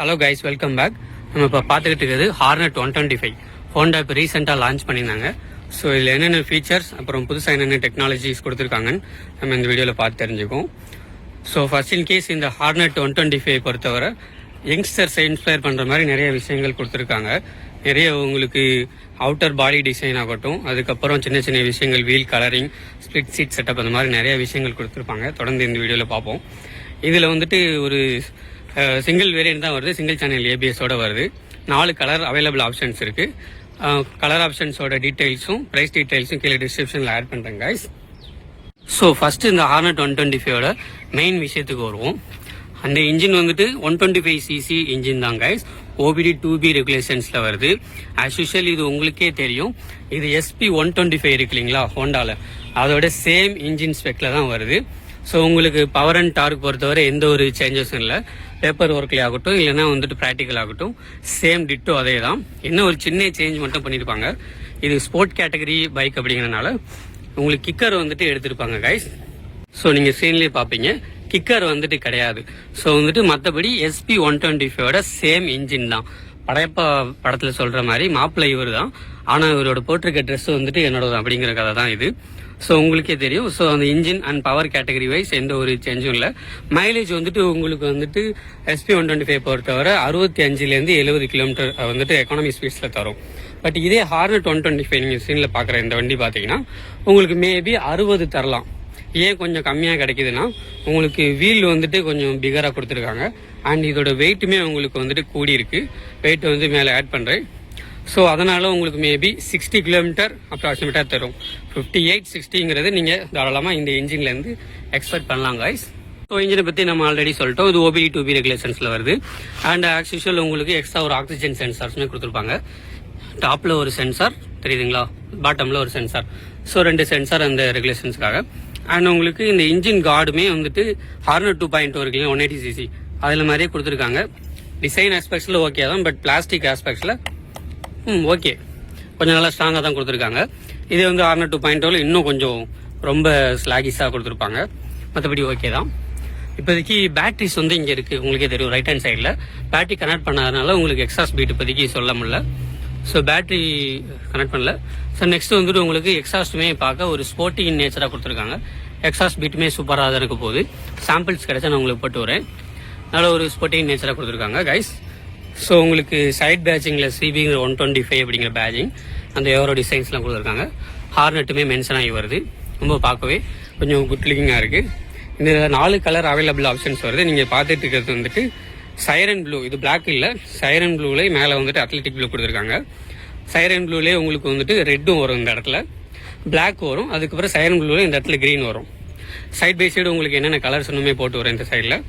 Hello guys, welcome back. நம்ம இப்போ பார்த்துக்கிட்டு இருக்கிறது ஹார்னட் 125 ஹோண்டா இப்போ ரீசெண்டாக லான்ச் பண்ணியிருந்தாங்க. ஸோ இதில் என்னென்ன ஃபீச்சர்ஸ் அப்புறம் புதுசாக என்னென்ன டெக்னாலஜிஸ் கொடுத்துருக்காங்கன்னு நம்ம இந்த வீடியோவில் பார்த்து தெரிஞ்சுக்கோம். ஸோ ஃபர்ஸ்ட் இன் கேஸ் இந்த ஹார்னட் 125 பொறுத்தவரை யங்ஸ்டர்ஸை இன்ஸ்பயர் பண்ணுற மாதிரி நிறைய விஷயங்கள் கொடுத்துருக்காங்க. நிறைய உங்களுக்கு அவுட்டர் பாடி டிசைன் ஆகட்டும், அதுக்கப்புறம் சின்ன சின்ன விஷயங்கள், wheel colouring, split seat setup, அந்த மாதிரி நிறைய விஷயங்கள் கொடுத்துருப்பாங்க. தொடர்ந்து இந்த வீடியோவில் பார்ப்போம். இதில் வந்துட்டு ஒரு சிங்கிள் வேரியன்ட் தான் வருது, சிங்கிள் சேனல் ஏபிஎஸோட வருது. 4 கலர் அவைலபிள் ஆப்ஷன்ஸ் இருக்குது. கலர் ஆப்ஷன்ஸோட டீட்டெயில்ஸும் ப்ரைஸ் டீட்டெயில்ஸும் கீழே டிஸ்கிரிப்ஷனில் ஆட் பண்ணுறேன் கைஸ். ஸோ ஃபஸ்ட்டு இந்த ஹார்னட் 125ஓட மெயின் விஷயத்துக்கு வருவோம். அந்த இன்ஜின் வந்துட்டு 125cc இன்ஜின் தான் கைஸ். OBD 2B ரெகுலேஷன்ஸில் வருது. ஆஸ் யூஷுவல் இது உங்களுக்கே தெரியும், இது SP 125 இருக்கு இல்லைங்களா ஹோண்டாவில், அதோட சேம் இன்ஜின் ஸ்பெக்கில் தான் வருது. ஸோ உங்களுக்கு பவர் அண்ட் டார்க் பொறுத்தவரை எந்த ஒரு சேஞ்சஸும் இல்லை. பேப்பர் ஒர்க்லேயே ஆகட்டும், இல்லைன்னா வந்துட்டு ப்ராக்டிக்கல் ஆகட்டும், சேம் டிட்டோ அதே தான். என்ன ஒரு சின்ன சேஞ்ச் மட்டும் பண்ணியிருப்பாங்க. இது ஸ்போர்ட் கேட்டகரி பைக் அப்படிங்கிறனால உங்களுக்கு கிக்கர் வந்துட்டு எடுத்திருப்பாங்க கைஸ். ஸோ நீங்கள் ஸ்க்ரீன்லேயே பார்ப்பீங்க, கிக்கர் வந்துட்டு கிடையாது. ஸோ வந்துட்டு மற்றபடி SP 125ஓட சேம் இன்ஜின் தான். படையப்பா படத்தில் சொல்கிற மாதிரி மாப்பிள்ளை இவர் தான், ஆனால் இவரோட போட்டிருக்க ட்ரெஸ் வந்துட்டு என்னோட அப்படிங்கிற கதை தான் இது. ஸோ உங்களுக்கே தெரியும். ஸோ அந்த engine and power category wise எந்த ஒரு சேஞ்சும் இல்லை. மைலேஜ் வந்துட்டு உங்களுக்கு வந்துட்டு SP 125 பொறுத்தவரை 65லேருந்து 70 கிலோமீட்டர் வந்துட்டு எக்கானமி ஸ்பீட்ஸில் தரும். பட் இதே ஹார்னட் 125 நீங்கள் ஸ்க்ரீனில் பார்க்குற இந்த வண்டி பார்த்தீங்கன்னா உங்களுக்கு மேபி 60 தரலாம். ஏன் கொஞ்சம் கம்மியாக கிடைக்குதுன்னா, உங்களுக்கு வீல் வந்துட்டு கொஞ்சம் பிகராக கொடுத்துருக்காங்க. அண்ட் இதோட வெயிட்டுமே உங்களுக்கு வந்துட்டு கூடி இருக்கு. வெயிட் வந்து மேலே ஆட் பண்ணுறேன். ஸோ அதனால உங்களுக்கு மேபி 60 கிலோமீட்டர் அப்ராக்சிமேட்டாக தரும். 58-60ங்கிறது நீங்கள் தாராளமாக இந்த இன்ஜின்லேருந்து எக்ஸ்பெக்ட் பண்ணலாம் கைஸ். ஸோ இன்ஜினை பற்றி நம்ம ஆல்ரெடி சொல்லிட்டோம். இது OBD 2B ரெகுலேஷன்ஸில் வருது. அண்ட் ஆஸ் யூஷுவல் உங்களுக்கு எக்ஸ்ட்ரா ஒரு ஆக்சிஜன் சென்சார்ஸுமே கொடுத்துருப்பாங்க. டாப்பில் ஒரு சென்சார் தெரியுதுங்களா, பாட்டமில் ஒரு சென்சார். ஸோ 2 சென்சார் அந்த ரெகுலேஷன்ஸ்க்காக. அண்ட் உங்களுக்கு இந்த இன்ஜின் கார்டுமே வந்துட்டு ஹார்னட் 2.0 இருக்குல்ல 180cc அதில் மாதிரியே கொடுத்துருக்காங்க. டிசைன் ஆஸ்பெக்ட்ஸில் ஓகே தான், பட் பிளாஸ்டிக் ஆஸ்பெக்ட்ஸில் ஓகே, கொஞ்சம் நல்லா ஸ்ட்ராங்காக தான் கொடுத்துருக்காங்க. இது வந்து ஹார்னட் 2.0 இன்னும் கொஞ்சம் ரொம்ப ஸ்லாகிஸாக கொடுத்துருப்பாங்க. மற்றபடி ஓகே தான். இப்போதைக்கு பேட்டரிஸ் வந்து இங்கே இருக்குது, உங்களுக்கே தெரியும். ரைட் ஹேண்ட் சைடில் பேட்டரி கனெக்ட் பண்ணாதனால உங்களுக்கு எக்ஸாஸ்ட் பீட் இப்போதைக்கு சொல்ல முடியல. ஸோ பேட்டரி கனெக்ட் பண்ணல. ஸோ நெக்ஸ்ட் வந்துட்டு உங்களுக்கு எக்ஸாஸ்ட்டுமே பார்க்க ஒரு ஸ்போர்ட்டி இன் நேச்சராக கொடுத்துருக்காங்க. எக்ஸாஸ்ட் பீட்டுமே சூப்பராக தான் இருக்க போகுது. சாம்பிள்ஸ் கிடைச்சா நான் உங்களுக்கு போட்டு வரேன். நல்ல ஒரு ஸ்போர்ட்டி இன் நேச்சராக கொடுத்துருக்காங்க கைஸ். ஸோ உங்களுக்கு சைட் பேட்சிங்கில் CBங்கிற 125 அப்படிங்கிற பேட்சிங், அந்த ஏரோ டிசைன்ஸ்லாம் கொடுத்துருக்காங்க. ஹார்னட்டுமே மென்ஷன் ஆகி வருது. ரொம்ப பார்க்கவே கொஞ்சம் குட் லுக்கிங்காக இருக்குது. இந்த 4 கலர் அவைலபிள் ஆப்ஷன்ஸ் வருது. நீங்கள் பார்த்துட்டு இருக்கிறது வந்துட்டு சைரன் ப்ளூ. இது பிளாக் இல்லை, சைரன் ப்ளூலே மேலே வந்துட்டு அத்லெட்டிக் ப்ளூ கொடுத்துருக்காங்க. சைரன் ப்ளூலே உங்களுக்கு வந்துட்டு ரெட்டும் வரும், இந்த இடத்துல பிளாக் வரும். அதுக்கப்புறம் சைரன் ப்ளூவில் இந்த இடத்துல க்ரீன் வரும். சைட் பை சைடு உங்களுக்கு என்னென்ன கலர்ஸ் ஒன்றுமே போட்டு வரும். இந்த சைடில்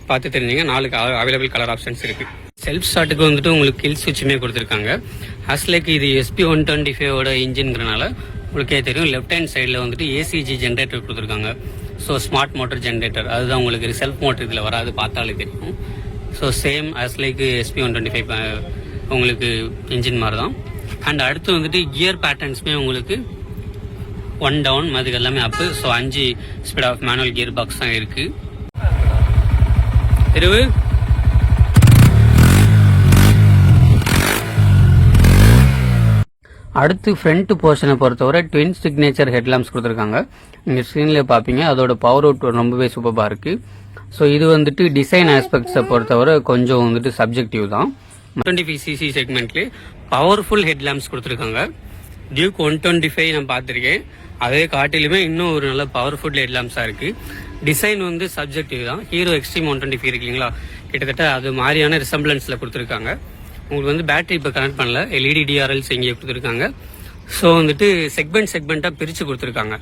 பார்த்து தெரிஞ்சுங்க. 4 அவைலபிள் கலர் ஆப்ஷன்ஸ் இருக்குது. செல்ஃப் ஸ்டார்ட்டுக்கு வந்துட்டு உங்களுக்கு கில் சுவிட்சுமே கொடுத்துருக்காங்க. ஆஸ்லைக்கு இது SP 125ஓட இன்ஜின்ங்கிறனால உங்களுக்கே தெரியும், லெஃப்ட் ஹேண்ட் சைடில் வந்துட்டு ACG ஜென்ரேட்டர் கொடுத்துருக்காங்க. ஸோ ஸ்மார்ட் மோட்டர் ஜென்ரேட்டர், அதுதான் உங்களுக்கு செல்ஃப் மோட்டர் இதில் வராது, பார்த்தாலே தெரியும். ஸோ சேம் ஆஸ்லைக்கு SP 125 உங்களுக்கு இன்ஜின் மாதிரி தான். அண்ட் அடுத்து வந்துட்டு கியர் பேட்டர்ன்ஸுமே உங்களுக்கு 1 டவுன் அதுக்கு எல்லாமே அப்பு. So 5 speed of manual gear box தான் இருக்குது. அடுத்து ஃப்ரண்ட் போர்ஷனை பொறுத்தவரை ட்வின் சிக்னேச்சர் ஹெட்லாம்ப்ஸ் கொடுத்துருக்காங்க. நீங்கள் ஸ்க்ரீனில் பார்ப்பீங்க, அதோட பவர் அவுட் ரொம்பவே சூப்பராக இருக்குது. ஸோ இது வந்துட்டு டிசைன் ஆஸ்பெக்ட்ஸை பொறுத்தவரை கொஞ்சம் வந்துட்டு சப்ஜெக்டிவ் தான். 125cc செக்மெண்ட்லேயே பவர்ஃபுல் ஹெட்லாம்ப்ஸ் கொடுத்துருக்காங்க. டியூக் 125 நான் பார்த்துருக்கேன், அதே காட்டிலுமே இன்னும் ஒரு நல்ல பவர்ஃபுல் ஹெட்லாம்ப்ஸாக இருக்குது. டிசைன் வந்து சப்ஜெக்டிவ் தான். ஹீரோ எக்ஸ்ட்ரீம் 125 இருக்கு இல்லைங்களா, கிட்டத்தட்ட அது மாதிரியான ரிசம்பிளன்ஸில் கொடுத்துருக்காங்க. உங்களுக்கு வந்து பேட்டரி இப்போ கனெக்ட் பண்ணல, LED DRLs இங்கே கொடுத்துருக்காங்க. ஸோ வந்துட்டு செக்மெண்ட்டாக பிரித்து கொடுத்துருக்காங்க.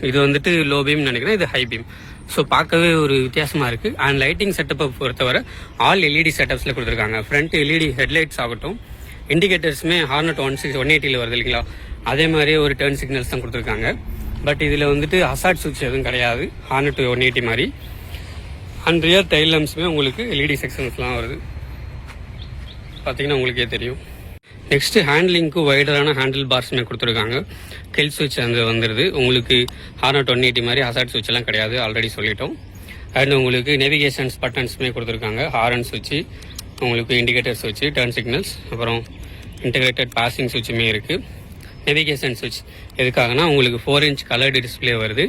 இது வந்துட்டு லோ பீம் நினைக்கிறேன், இது ஹை பீம். ஸோ பார்க்கவே ஒரு வித்தியாசமாக இருக்குது. அண்ட் லைட்டிங் செட்டப்பை பொறுத்தவரை ஆல் LED செட்டப்ஸில் கொடுத்துருக்காங்க. ஃப்ரண்ட் LED ஹெட்லைட்ஸ் ஆகட்டும், இண்டிகேட்டர்ஸுமே ஹார்னட் 180 வருது இல்லைங்களா, அதே மாதிரியே ஒரு டர்ன் சிக்னல்ஸ் தான் கொடுத்துருக்காங்க. பட் இதில் வந்துட்டு ஹசார்ட் சுவிட்ச் எதுவும் கிடையாது ஹார்னட் 180 மாதிரி. அண்ட் ரியர் டைல் லேம்ப்ஸுமே உங்களுக்கு LED செக்ஷன்ஸ்லாம் வருது, பார்த்தீங்கன்னா உங்களுக்கே தெரியும். நெக்ஸ்ட் ஹேண்ட்லிங்க்கு வைடரான ஹேண்டில் பார்ஸ்மே கொடுத்துருக்காங்க. கில் சுவிட்ச் அந்த வந்துடுது. உங்களுக்கு ஹார்னட் 180 மாதிரி ஹசார்ட் சுவிட்ச் எல்லாம் கிடையாது, ஆல்ரெடி சொல்லிட்டோம். அண்ட் உங்களுக்கு நேவிகேஷன்ஸ் பட்டன்ஸுமே கொடுத்துருக்காங்க. ஹாரன் சுவிட்ச், உங்களுக்கு இண்டிகேட்டர் சுவிட்ச், டர்ன் சிக்னல்ஸ், அப்புறம் இன்டகிரேட்டட் பாசிங் சுவிட்சுமே இருக்குது. நேவிகேஷன் சுவிட்ச் எதுக்காகனா உங்களுக்கு 4 inch கலர்டு டிஸ்பிளே வருது.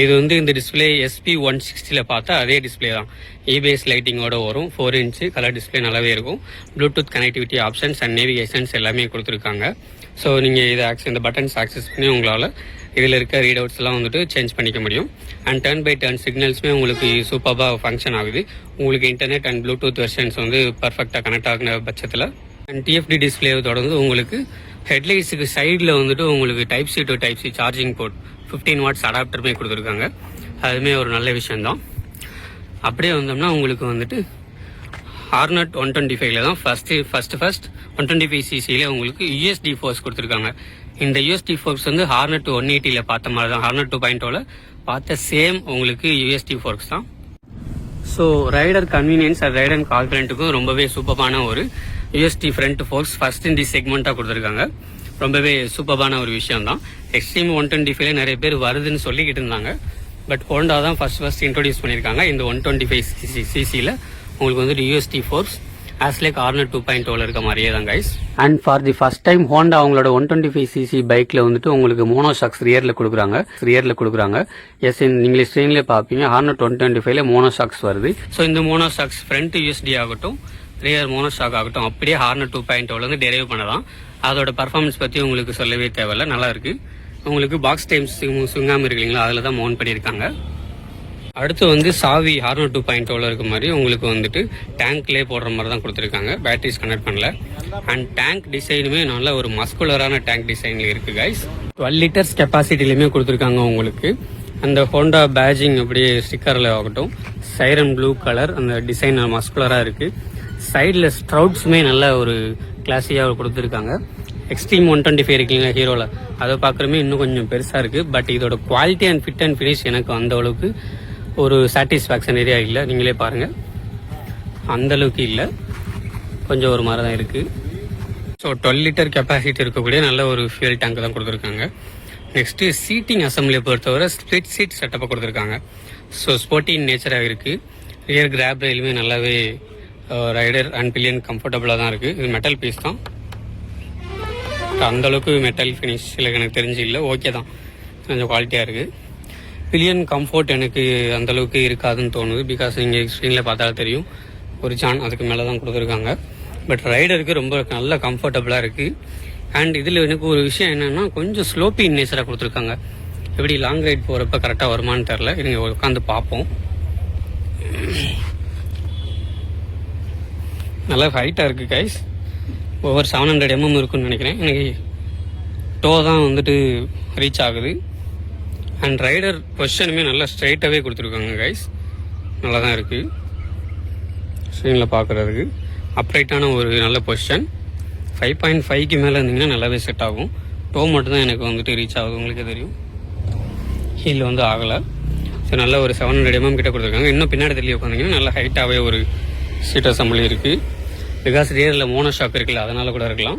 இது வந்து இந்த டிஸ்பிளே SP160 பார்த்தா அதே டிஸ்பிளே தான். இபிஎஸ் லைட்டிங்கோட வரும். 4 inch கலர் டிஸ்பிளே நல்லாவே இருக்கும். Bluetooth connectivity options and navigations எல்லாமே கொடுத்துருக்காங்க. ஸோ நீங்கள் இந்த பட்டன்ஸ் ஆக்சஸ் பண்ணி உங்களால் இதில் இருக்க ரீட் அவுட்ஸ் எல்லாம் வந்துட்டு சேஞ்ச் பண்ணிக்க முடியும். அண்ட் டர்ன் பை டர்ன் சிக்னல்ஸுமே உங்களுக்கு சூப்பராக ஃபங்க்ஷன் ஆகுது. உங்களுக்கு இன்டர்நெட் அண்ட் ப்ளூடூத் வெர்ஷன்ஸ் வந்து பர்ஃபெக்டாக கனெக்ட் ஆகின பட்சத்தில். அண்ட் டிஎஃப்டி டிஸ்பிளே தொடர்ந்து உங்களுக்கு ஹெட்லைட்ஸுக்கு சைடில் வந்துட்டு உங்களுக்கு type C to type C charging port 15 watts அடாப்டருமே கொடுத்துருக்காங்க. அதுவுமே ஒரு நல்ல விஷயந்தான். அப்படியே வந்தோம்னா உங்களுக்கு வந்துட்டு ஹார்னட் 125ல தான் ஃபர்ஸ்ட் 125cc உங்களுக்கு யூஎஸ்டி ஃபோர்ஸ் கொடுத்துருக்காங்க. இந்த யூஎஸ்டி ஃபோர்ஸ் வந்து ஹார்னட் 180ல பார்த்த மாதிரி தான். ஹார்னட் 2.0ல பார்த்த சேம் உங்களுக்கு யூஎஸ்டி ஃபோர்ஸ் தான். So rider convenience and rider கான்ஃபிடென்ட்டுக்கும் ரொம்பவே சூப்பரான ஒரு யூஎஸ்டி ஃப்ரண்ட் ஃபோர்ஸ் ஃபர்ஸ்ட் இந்த செக்மெண்ட்டாக கொடுத்துருக்காங்க. ரொம்பவே சூப்பரான ஒரு விஷயம் தான். எக்ஸ்ட்ரீம் 125ல நிறைய பேர் வருதுன்னு சொல்லிக்கிட்டு இருந்தாங்க. பட் ஹோண்டா தான் ஃபர்ஸ்ட் இன்ட்ரோடியூஸ் பண்ணியிருக்காங்க. இந்த 125cc உங்களுக்கு வந்து USD forks as like Hornet 2.0ல இருக்க மாதிரியே தான் guys. And for the first time Honda அவங்களோட 125cc பைக்ல வந்துட்டு உங்களுக்கு மோனோ ஷாக்ஸ் ரியர்ல கொடுக்குறாங்க. எஸ், நீங்களே ஸ்க்ரீன்லேயே பார்ப்பீங்க. ஹார்னட் 125ல மோனோ ஷாக்ஸ் வருது. ஸோ இந்த மோனோ ஷாக்ஸ் ஃப்ரண்ட் யூஎஸ்டி ஆகட்டும், ரியர் மோனோ ஷாக் ஆகட்டும், அப்படியே ஹார்னட் 2.0ல இருந்து டெரைவ் பண்ணலாம். அதோட பர்ஃபார்மன்ஸ் பற்றி உங்களுக்கு சொல்லவே தேவையில்ல, நல்லா இருக்கு. உங்களுக்கு பாக்ஸ் டைம்ஸ் சுங்காமல் இருக்கு இல்லைங்களா, அதில் தான் மவுண்ட் பண்ணியிருக்காங்க. அடுத்து வந்து சாவி ஹார்னட் 2.0ல இருக்க மாதிரி உங்களுக்கு வந்துட்டு டேங்க்லேயே போடுற மாதிரி தான் கொடுத்துருக்காங்க. பேட்டரிஸ் கனெக்ட் பண்ணல. அண்ட் டேங்க் டிசைனுமே நல்ல ஒரு மஸ்குலரான டேங்க் டிசைன்ல இருக்கு கைஸ். 12 liters கெப்பாசிட்டிலையுமே கொடுத்துருக்காங்க உங்களுக்கு. அந்த ஹோண்டா பேஜிங் அப்படியே ஸ்டிக்கரில் ஆகட்டும், சைரன் ப்ளூ கலர் அந்த டிசைன் மஸ்குலராக இருக்கு. சைடில் ஸ்ட்ரவுட்ஸுமே நல்ல ஒரு கிளாஸியாக கொடுத்துருக்காங்க. எக்ஸ்ட்ரீம் 125 இருக்குங்களா ஹீரோவில், அதை பார்க்குறமே இன்னும் கொஞ்சம் பெருசாக இருக்குது. பட் இதோட quality and fit and finish எனக்கு அந்த அளவுக்கு ஒரு சாட்டிஸ்ஃபேக்ஷன் ஏரியா இல்லை. நீங்களே பாருங்கள், அந்தளவுக்கு இல்லை, கொஞ்சம் ஒரு மாதிரி தான் இருக்குது. ஸோ 12 liter கெப்பாசிட்டி இருக்கக்கூடிய நல்ல ஒரு ஃபியூல் டேங்க் தான் கொடுத்துருக்காங்க. நெக்ஸ்ட்டு சீட்டிங் அசம்பிளியை பொறுத்தவரை ஸ்ப்ளிட் சீட் செட்டப்பை கொடுத்துருக்காங்க. ஸோ ஸ்போர்ட்டின் நேச்சராக இருக்குது. ரியர் கிராப் ரயிலுமே நல்லாவே ரைடர் அண்ட் பில்லியன் கம்ஃபர்டபுளாக தான் இருக்குது. இது மெட்டல் பீஸ் தான், அந்தளவுக்கு மெட்டல் ஃபினிஷ் இல்லை எனக்கு தெரிஞ்சு இல்லை, ஓகே தான், கொஞ்சம் குவாலிட்டியாக இருக்குது. பில்லியன் கம்ஃபர்ட் எனக்கு அந்தளவுக்கு இருக்காதுன்னு தோணுது. பிகாஸ் நீங்கள் ஸ்க்ரீனில் பார்த்தாலும் தெரியும், ஒரு ஜான் அதுக்கு மேலே தான் கொடுத்துருக்காங்க. பட் ரைடருக்கு ரொம்ப நல்ல கம்ஃபர்டபுளாக இருக்குது. அண்ட் இதில் எனக்கு ஒரு விஷயம் என்னென்னா கொஞ்சம் ஸ்லோப்பி நேச்சராக கொடுத்துருக்காங்க. எப்படி லாங் ரைட் போகிறப்ப கரெக்டாக வருமானு தெரில, நீங்கள் உட்காந்து பார்ப்போம். நல்லா ஹைட்டாக இருக்குது கைஸ். ஓவர் 700 mm இருக்குன்னு நினைக்கிறேன். எனக்கு டோ தான் வந்துட்டு ரீச் ஆகுது. அண்ட் ரைடர் பொசிஷனுமே நல்லா ஸ்ட்ரைட்டாகவே கொடுத்துருக்காங்க கைஸ், நல்லா தான் இருக்குது. ஸ்க்ரீனில் பார்க்குறதுக்கு அப்ரைட்டான ஒரு நல்ல பொசிஷன். 5.5க்கு மேலே இருந்தீங்கன்னா நல்லாவே செட் ஆகும். டோ மட்டும் தான் எனக்கு வந்துட்டு ரீச் ஆகுது, உங்களுக்கே தெரியும். ஹீல் வந்து ஆகலை. ஸோ நல்ல ஒரு 700 mm கிட்ட கொடுத்துருக்காங்க. இன்னும் பின்னாடி தெரிய உட்காந்திங்கன்னா நல்லா ஹைட்டாகவே ஒரு சீட் அசம்பிளி இருக்குது. பிகாஸ் ரியரில் மோனோ ஷாக் இருக்குல்ல, அதனால் கூட இருக்கலாம்.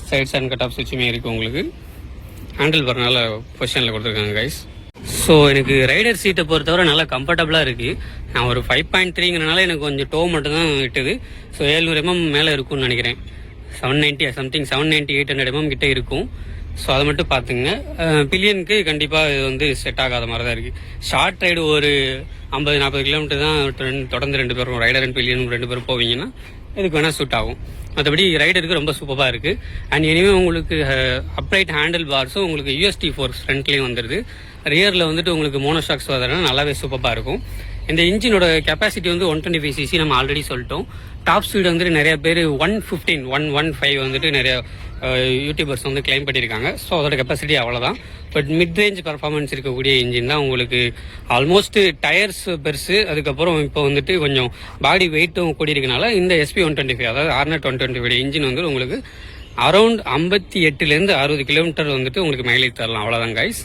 சைட்ஸ் அண்ட் கட் ஆஃப் சுவிட்சுமே இருக்குது உங்களுக்கு. ஹேண்டில் பார் நல்ல பொசிஷனில் கொடுத்துருக்காங்க கைஸ். ஸோ எனக்கு ரைடர் சீட்டை பொறுத்தவரை நல்லா கம்ஃபர்டபுளாக இருக்குது. நான் ஒரு 5.3ங்கிறனால எனக்கு கொஞ்சம் டோ மட்டும் தான் விட்டுது. ஸோ 700 mm மேலே இருக்கும்னு நினைக்கிறேன். 790 சம்திங் 790 800 mm கிட்டே இருக்கும். ஸோ அதை மட்டும் பார்த்துங்க. பில்லியனுக்கு கண்டிப்பாக இது வந்து செட் ஆகாத மாதிரி தான் இருக்குது. ஷார்ட் ரைடு ஒரு 50-40 கிலோமீட்டர் தான் தொடர்ந்து 2 பேரும் ரைடர் அண்ட் பில்லியனும் 2 பேரும் போவீங்கன்னா இதுக்கு வேணால் சூட் ஆகும். மற்றபடி ரைடருக்கு ரொம்ப சூப்பராக இருக்குது. அண்ட் இனிமேல் உங்களுக்கு அப்ரைட் ஹேண்டில் பார்ஸும் உங்களுக்கு யூஎஸ்டி ஃபோர்ஸ் ஃப்ரண்ட்லேயும் வந்துடுது. ரியரில் வந்துட்டு உங்களுக்கு மோனோஷாக்ஸ் வரதுனால நல்லாவே சூப்பராக இருக்கும். இந்த இன்ஜினோட கெப்பாசிட்டி வந்து 125cc நம்ம ஆல்ரெடி சொல்லிட்டோம். டாப் ஸ்பீடு வந்துட்டு நிறைய பேர் 115 115 வந்துட்டு நிறைய யூடியூபர்ஸ் வந்து கிளைம் பண்ணியிருக்காங்க. ஸோ அதோட கெப்பாசிட்டி அவ்வளோதான். பட் மிட் ரேஞ்ச் பர்ஃபார்மன்ஸ் இருக்கக்கூடிய இன்ஜின் தான். உங்களுக்கு ஆல்மோஸ்ட் டயர்ஸ் பெருசு, அதுக்கப்புறம் இப்போ வந்துட்டு கொஞ்சம் பாடி வெயிட்டும் கூடி இருக்கனால இந்த SP125 அதாவது ஹார்னட் 125 இன்ஜின் வந்து உங்களுக்கு அரௌண்ட் 58லேருந்து 60 கிலோமீட்டர் வந்துட்டு உங்களுக்கு மைலேஜ் தரலாம். அவ்வளோதான் கைஸ்.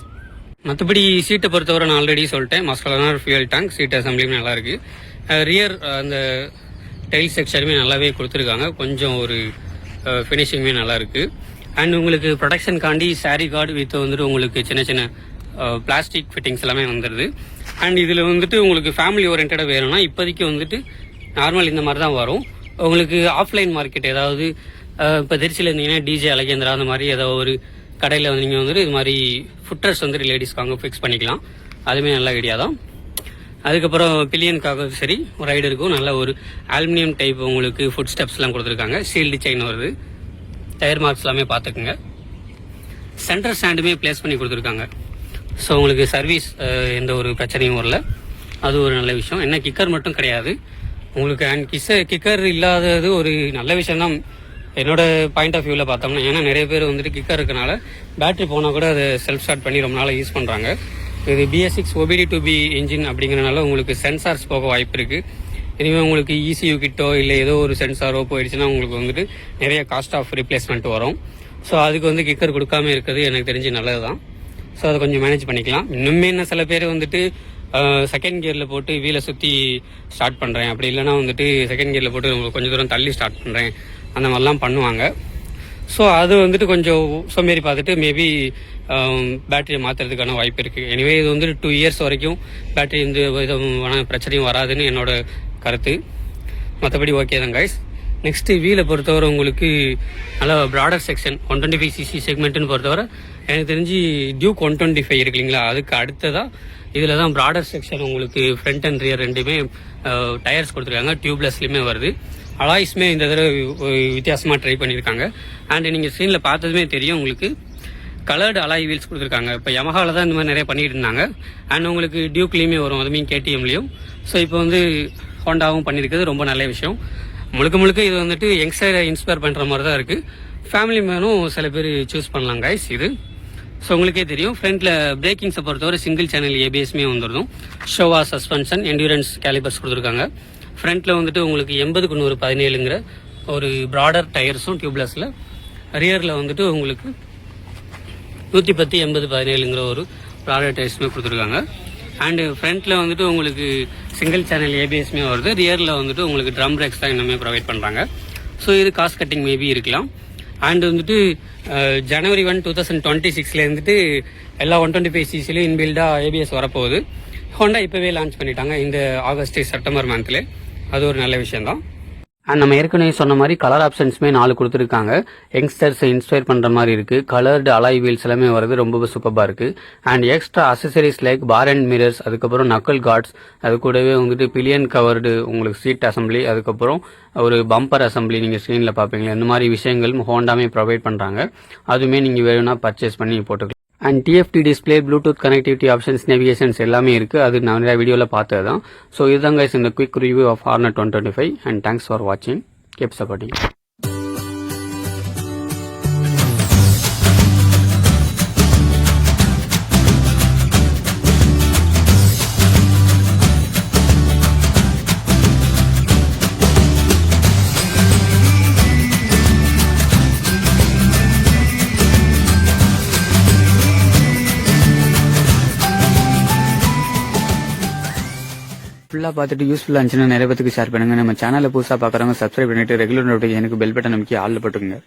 மற்றபடி சீட்டை பொறுத்தவரை நான் ஆல்ரெடி சொல்லிட்டேன், மஸ்குலரான ஃபியூல் டேங்க், சீட் அசம்பிளியுமே நல்லா இருக்கு. ரியர் அந்த டைல் செக்ஷனுமே நல்லாவே கொடுத்துருக்காங்க. கொஞ்சம் ஒரு ஃபினிஷிங்குமே நல்லா இருக்கு. அண்ட் உங்களுக்கு ப்ரொடக்ஷனுக்காண்டி சாரி கார்டு வித் வந்துட்டு உங்களுக்கு சின்ன சின்ன பிளாஸ்டிக் ஃபிட்டிங்ஸ் எல்லாமே வந்துடுது. அண்ட் இதில் வந்துட்டு உங்களுக்கு ஃபேமிலி ஓரியன்டாக வேணும்னா இப்போதைக்கு வந்துட்டு நார்மல் இந்த மாதிரி தான் வரும். உங்களுக்கு ஆஃப்லைன் மார்க்கெட் ஏதாவது இப்போ திருச்சியில் இருந்தீங்கன்னா டிஜே அழகேந்திரா அந்த மாதிரி ஏதோ ஒரு கடையில் வந்து நீங்கள் வந்துட்டு இது மாதிரி ஃபுட்ரஸ் வந்துட்டு லேடிஸ்க்கு அங்கே ஃபிக்ஸ் பண்ணிக்கலாம். அதுவுமே நல்ல ஐடியா தான். அதுக்கப்புறம் பில்லியனுக்காக சரி ரைடருக்கும் நல்ல ஒரு அலுமினியம் டைப் உங்களுக்கு ஃபுட் ஸ்டெப்ஸ்லாம் கொடுத்துருக்காங்க. ஷீல்டு செயின் வருது. டயர் மார்க்ஸ் எல்லாமே பார்த்துக்குங்க. சென்டர் ஸ்டாண்டுமே பிளேஸ் பண்ணி கொடுத்துருக்காங்க. ஸோ உங்களுக்கு சர்வீஸ் எந்த ஒரு பிரச்சனையும் வரல. அது ஒரு நல்ல விஷயம். என்ன கிக்கர் மட்டும் கிடையாது உங்களுக்கு. அண்ட் கிக்கர் இல்லாதது ஒரு நல்ல விஷயம் தான் என்னோட பாயிண்ட் ஆஃப் வியூவில் பார்த்தோம்னா. ஏன்னா நிறைய பேர் வந்துட்டு கிக்கர் இருக்கனால பேட்டரி போனால் கூட அதை செல்ஃப் ஸ்டார்ட் பண்ணி ரொம்ப நாளாக யூஸ் பண்ணுறாங்க. இது BS6 OBD2B இன்ஜின் அப்படிங்கிறனால உங்களுக்கு சென்சார்ஸ் போக வாய்ப்பு இருக்குது. இனிமேல் உங்களுக்கு ECU கிட்டோ இல்லை ஏதோ ஒரு சென்சாரோ போயிடுச்சுன்னா உங்களுக்கு வந்துட்டு நிறைய காஸ்ட் ஆஃப் ரிப்ளேஸ்மெண்ட் வரும். ஸோ அதுக்கு வந்து கிக்கர் கொடுக்காம இருக்கிறது எனக்கு தெரிஞ்சு நல்லது தான். ஸோ அதை கொஞ்சம் மேனேஜ் பண்ணிக்கலாம். இன்னுமே என்ன சில பேர் வந்துட்டு செகண்ட் கியரில் போட்டு வீலை சுற்றி ஸ்டார்ட் பண்ணுறேன், அப்படி இல்லைனா வந்துட்டு செகண்ட் கியரில் போட்டு கொஞ்சம் தூரம் தள்ளி ஸ்டார்ட் பண்ணுறேன், அந்த மாதிரிலாம் பண்ணுவாங்க. ஸோ அது வந்துட்டு கொஞ்சம் சோம்பேறி பார்த்துட்டு மேபி பேட்டரியை மாற்றுறதுக்கான வாய்ப்பு இருக்குது. எனிவே இது வந்துட்டு 2 years வரைக்கும் பேட்டரி எந்த விதமான பிரச்சனையும் வராதுன்னு என்னோட கருத்து. மற்றபடி ஓகே தான் கைஸ். நெக்ஸ்ட்டு வீலை பொறுத்தவரை உங்களுக்கு நல்லா ப்ராடர் செக்ஷன் 125cc செக்மெண்ட்டுன்னு பொறுத்தவரை எனக்கு தெரிஞ்சு டியூக் 125 இருக்கு இல்லைங்களா, அதுக்கு அடுத்ததாக இதில் தான் ப்ராடர் செக்ஷன் உங்களுக்கு ஃப்ரண்ட் அண்ட் ரியர் ரெண்டுமே டயர்ஸ் கொடுத்துருக்காங்க. டியூப்லெஸ்லையுமே வருது. அலாய்ஸ்மே இந்த தடவை வித்தியாசமாக ட்ரை பண்ணியிருக்காங்க. அண்ட் நீங்கள் ஸ்க்ரீனில் பார்த்ததுமே தெரியும் உங்களுக்கு கலர்டு அலாய் வீல்ஸ் கொடுத்துருக்காங்க. இப்போ யமஹாவில் தான் இந்த மாதிரி நிறைய பண்ணிட்டு இருந்தாங்க. அண்ட் உங்களுக்கு டியூக்லேயுமே வரும், அதுமாதிரி KTMலையும். ஸோ இப்போ வந்து ஹோண்டாவும் பண்ணியிருக்கிறது ரொம்ப நல்ல விஷயம். முழுக்க இது வந்துட்டு யங்ஸ்டரை இன்ஸ்பயர் பண்ணுற மாதிரி தான் இருக்குது. ஃபேமிலி மேனும் சில பேர் சூஸ் பண்ணலாம் கைஸ் இது. ஸோ உங்களுக்கே தெரியும் ஃப்ரண்ட்டில் பிரேக்கிங்ஸை பொறுத்தவரை சிங்கிள் சேனல் ABSமே வந்துடும். ஷோவா சஸ்பென்ஷன் என்டியூரன்ஸ் கேலிபர்ஸ் கொடுத்துருக்காங்க. ஃப்ரண்ட்டில் வந்துட்டு உங்களுக்கு 80/117ங்கிற ஒரு ப்ராடர் டயர்ஸும் டியூப்லெஸில், ரியரில் வந்துட்டு உங்களுக்கு 110/80/17ங்கிற ஒரு ப்ராடர் டயர்ஸுமே கொடுத்துருக்காங்க. அண்டு ஃப்ரண்ட்டில் வந்துட்டு உங்களுக்கு சிங்கிள் சேனல் ABSமே வருது. ரியரில் வந்துட்டு உங்களுக்கு ட்ரம் பிரேக்ஸ் தான் இன்னுமே ப்ரொவைட் பண்ணுறாங்க. ஸோ இது காஸ்ட் கட்டிங் மேபி இருக்கலாம். அண்ட் வந்துட்டு January 1, 2026 இருந்துட்டு எல்லா 125cc இன்பில்டாக ABS வரப்போகுது. ஹோண்டா இப்போவே லான்ச் பண்ணிட்டாங்க இந்த ஆகஸ்ட் செப்டம்பர் மந்த்ல. அது ஒரு நல்ல விஷயம் தான். அண்ட் நம்ம ஏற்கனவே சொன்ன மாதிரி கலர் ஆப்ஷன்ஸுமே 4 கொடுத்துருக்காங்க. யங்ஸ்டர்ஸை இன்ஸ்பயர் பண்ணுற மாதிரி இருக்குது. கலர்டு அலாய் வீல்ஸ் எல்லாமே வருது, ரொம்ப சூப்பராக இருக்குது. And extra accessories like bar and mirrors, அதுக்கப்புறம் நக்கல் கார்ட்ஸ், அது கூடவே வந்துட்டு பில்லியன் கவர்டு உங்களுக்கு சீட் அசம்பிளி, அதுக்கப்புறம் ஒரு பம்பர் அசம்பிளி நீங்கள் ஸ்க்ரீனில் பார்ப்பீங்களா, இந்த மாதிரி விஷயங்கள் ஹோண்டாமே ப்ரொவைட் பண்ணுறாங்க. அதுவுமே நீங்கள் வேணும்னா பர்ச்சேஸ் பண்ணி போட்டுக்கலாம். And TFT display, Bluetooth connectivity options, navigations எல்லாமே இருக்குது. அது நான் நிறைய வீடியோவில் பார்த்தது தான். ஸோ இதுதான் கைஸ் இந்த quick review of Hornet 125. And thanks for வாட்சிங். Keep supporting. ஃபுல்லாக பார்த்துட்டு யூஸ்ஃபுல்லாக இருந்துச்சுன்னா நிறைய பேருக்கு ஷேர் பண்ணுங்கள். நம்ம சேனலில் புதுசாக பார்க்குறவங்க சப்ஸ்கிரைப் பண்ணிட்டு ரெகுலர் நோட்டிஃபிகேஷனுக்கு பெல் பட்டன் அமைக்கி ஆளில் போட்டுருங்க.